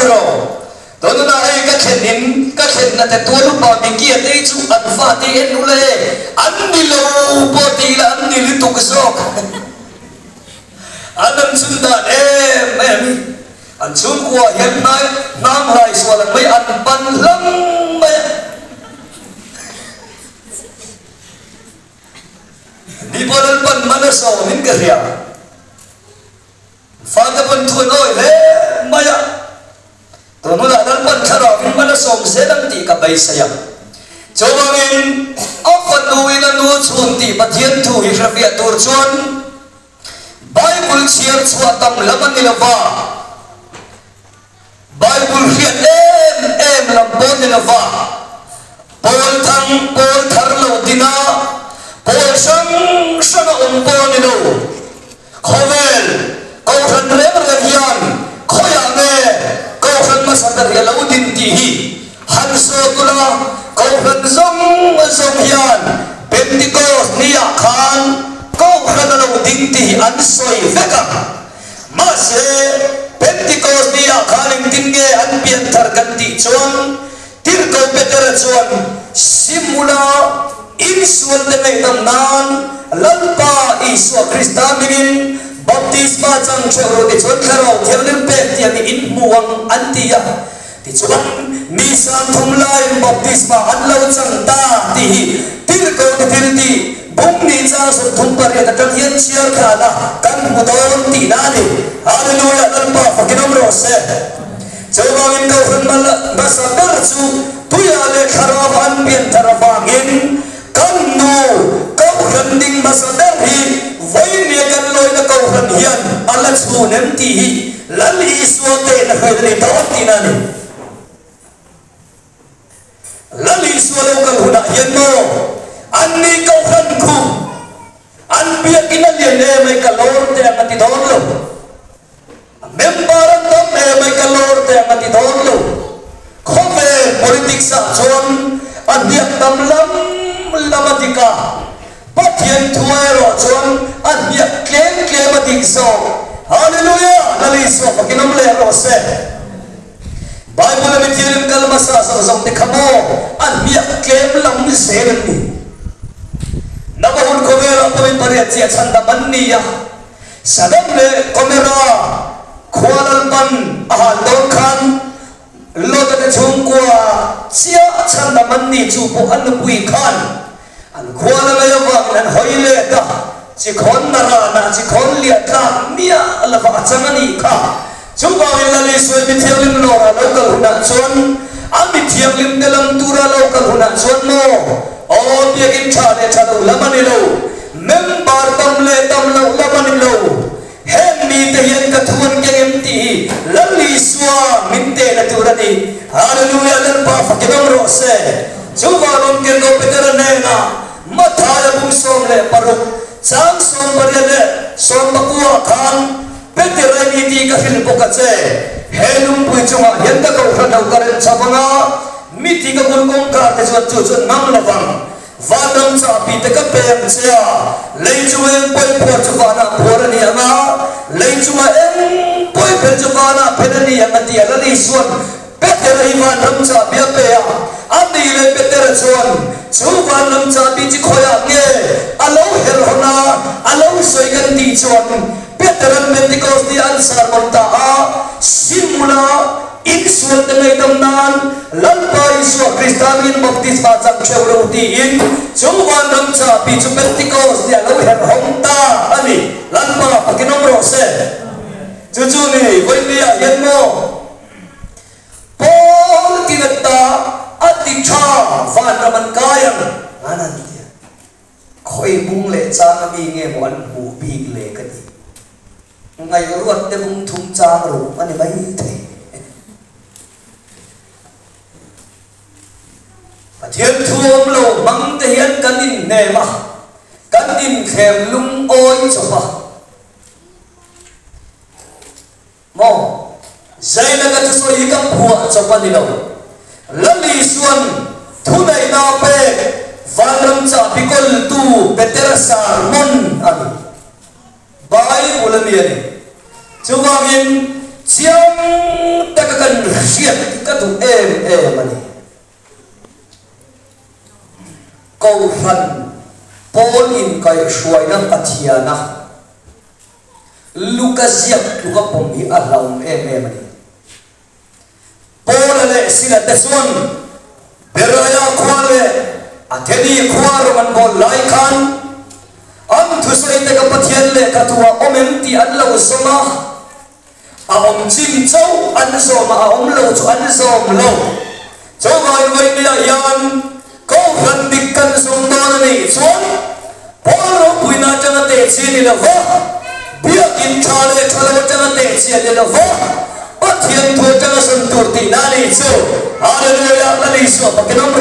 ro to na ai ka khenin ka khen na te to lu pa mi ki te chu an fa ti en nu le an ni lo po ti la an ni li tu ka so an sun da em an sun ko hiện nay nam hai so la mai an pan lam mai di bolan pan mana so min ka ria fa ta pan thu noi le maya to no la dan pan khara min mana som se dang ti ka bai sa ya chawangin ofan duin anu chun ti pathian thu hi rafia tur chuan Bible share chuatam laman ni lawa Bible hian em lampon ni lawa pol thar lo dina pol sang umpon ni lo khovel kau ran rem hian khoya me kau ran masadar ya lo din ti hi han so tula kau ran zong hian Pentecost niya khan kau ran lo din ti an soi veka mase Pentecost niya khan tinge an pian thar kan ti chuan tir ko beter chuan simula insual de nei tam nan lalpa isu Kristaminin baptisma chang choro de chon kharo thelin pe ti ani in muang antia ti chuan mi san thum lai baptisma an lo chang ta ti tir ko de tir ti bung ni cha so thum par ya ta hian chiar khala kan mudon ti na ni hallelujah lalpa fakinom ro se chawangin kau hanmal basadar chu tuya le kharawa an bian tarawangin kanno kau handing basadar hi voi me kan loi na kau han hian ala chu nem ti hi lal isu te na khadri to ti na ni lal isu lo kal huna hian mo anni kau han khu an biak ina le mai kalor te ngati don lo member to me mai kalor te ngati don lo khome politics sa chon an biak tamlam lamatika pathian thuero chon an biak klem adik so hallelujah nali so pakinam le ro se Bible me tirin kalma sa zong te khamo an biak klem lam ni se ni nabahun komera pami pare chia chanda manni ya sadam le komera khwalal pan ahal don khan lo ta chung kwa chia chanda manni chu po an pui khan an khwalal ya wa an hoile ta chi khon nara na chi khon lia ta mia ala fa chamani kha chu ba ila le so mi thialim lo ra lo ka huna chon ami thialim delam tura lo ka huna chon no all biakin chade chado lamani lo member tamlo lamani lo hemi te yen ka thuan ke empty lali swa minte na turani hallelujah lan pa fakidam ro se chuwaron ke go peter nena mathaya bung som le paru sang som barele som bakua khan peter ni ti ka hil pokache helum pui chunga yen ka ko hradau karen chabanga miti ka gulgong ka te chu chu nam lawang vadam cha pi te ka pem chia lei chu en poi phor chu bana phor ni anga lei chu ma en poi phel chu bana phel ni anga ti ala ni suan peter hi vadam cha bia pe a andi le peter chuan chu vadam cha pi chi khoya nge alo hel hona alo soi kan ti chuan peter an Pentecost di ansar monta a simula insual te nei tam nan lalpa isu Kristanin baptisma chang chewro ti in chuwan nam cha pi chu Pentecost dia lo her homta ani lalpa pakinom ro se chu ni voi dia yen mo pol tinata atikha van raman kayang anan dia khoi bung le cha na mi nge mo an hu bi le ka ti ngai ruat te bung thum cha ro ani bai the Thiên thuông lo mang te hian kanin ne ma kanin khem lung oi chopa mo zaina ka so yi kam phua chopa ni lo lali suan thu nei na pe vanram cha pikol tu peter sarmon ani bai ulamian chuwangin chiang takakan riat katu mani kau ran Paul in kay suway ng Tatiana Lucas yak luka pumbi alaw mani Paul ale sila deson beraya kuale ateni kuaro man bol laikan am thusay taga patielle katua omenti adlaw sama aom jing chow anzoma aom lo chu anzom lo chow ngai wai nia yan ko ran dikkan som don ni chon poro puina chana te chi ni la va bia in thale thale chana te chi ni la va pathian tho chana santur ti nani cho hallelujah ali so pakinam